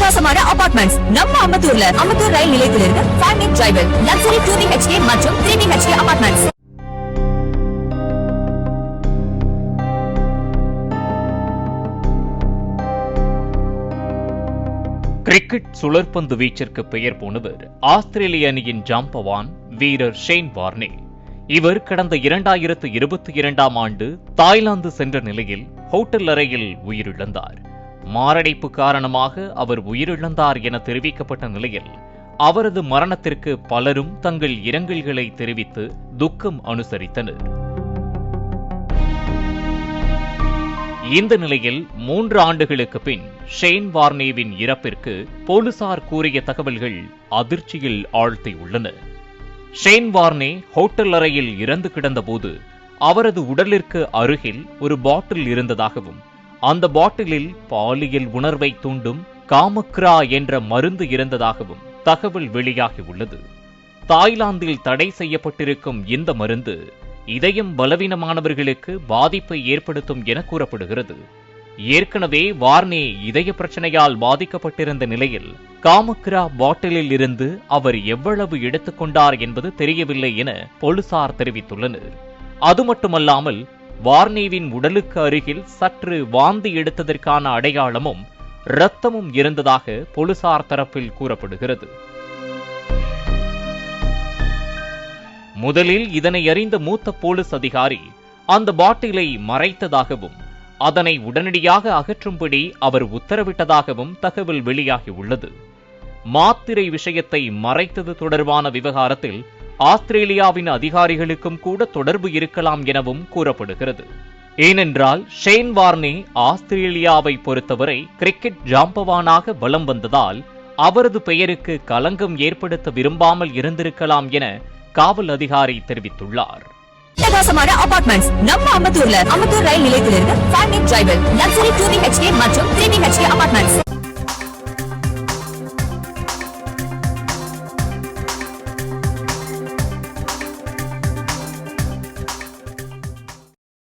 அட்டகாசமான அபார்ட்மெண்ட்ஸ் நம்ம அம்பத்தூர்ல அம்பத்தூர் ரயில் நிலையத்திலிருந்து 5 minute drive லக்ஸரி 2 BHK மற்றும் 3 BHK அபார்ட்மெண்ட்ஸ். கிரிக்கெட் சுழற்பந்து வீச்சிற்கு பெயர் போனவர் ஆஸ்திரேலிய அணியின் ஜாம்பவான் வீரர் ஷேன் வார்னே. இவர் கடந்த 2022ஆம் ஆண்டு தாய்லாந்து சென்ற நிலையில் ஹோட்டல் அறையில் உயிரிழந்தார். மாரடைப்பு காரணமாக அவர் உயிரிழந்தார் என தெரிவிக்கப்பட்ட நிலையில் அவரது மரணத்திற்கு பலரும் தங்கள் இரங்கல்களை தெரிவித்து துக்கம் அனுசரித்தனர். இந்த நிலையில் 3 ஆண்டுகளுக்கு பின் ஷேன் வார்னேவின் இறப்பிற்கு போலீசார் கூறிய தகவல்கள் அதிர்ச்சியில் ஆழ்த்தியுள்ளன. ஷேன் வார்னே ஹோட்டல் அறையில் இறந்து கிடந்தபோது அவரது உடலிற்கு அருகில் ஒரு பாட்டில் இருந்ததாகவும் அந்த பாட்டிலில் பாலியல் உணர்வை தூண்டும் காமக்ரா என்ற மருந்து இருந்ததாகவும் தகவல் வெளியாகியுள்ளது. தாய்லாந்தில் தடை செய்யப்பட்டிருக்கும் இந்த மருந்து இதயம் பலவீனமானவர்களுக்கு பாதிப்பை ஏற்படுத்தும் என கூறப்படுகிறது. ஏற்கனவே வார்னே இதய பிரச்சனையால் பாதிக்கப்பட்டிருந்த நிலையில் காமக்ரா பாட்டிலில் இருந்து அவர் எவ்வளவு எடுத்துக்கொண்டார் என்பது தெரியவில்லை என போலீசார் தெரிவித்துள்ளனர். அது மட்டுமல்லாமல் வார்னேவின் உடலுக்கு அருகில் சற்று வாந்தி எடுத்ததற்கான அடையாளமும் இரத்தமும் இருந்ததாக போலீசார் தரப்பில் கூறப்படுகிறது. முதலில் இதனை அறிந்த மூத்த போலீஸ் அதிகாரி அந்த பாட்டிலை மறைத்ததாகவும் அதனை உடனடியாக அகற்றும்படி அவர் உத்தரவிட்டதாகவும் தகவல் வெளியாகியுள்ளது. மாத்திரை விஷயத்தை மறைத்தது தொடர்பான விவகாரத்தில் ஆஸ்திரேலியாவின் அதிகாரிகளுக்கும் கூட தொடர்பு இருக்கலாம் எனவும் கூறப்படுகிறது. ஏனென்றால் ஷேன் வார்னே ஆஸ்திரேலியாவை பொறுத்தவரை கிரிக்கெட் ஜாம்பவானாக வலம் வந்ததால் அவரது பெயருக்கு களங்கம் ஏற்படுத்த விரும்பாமல் இருந்திருக்கலாம் என காவல் அதிகாரி தெரிவித்துள்ளார். அட்டகாசமான அபார்ட்மெண்ட்ஸ் நம்ம அம்பத்தூர்ல அம்பத்தூர் ரயில் நிலையத்திலிருந்து 5 minute drive லக்ஸரி 2 BHK மற்றும் 3 BHK அபார்ட்மெண்ட்ஸ்.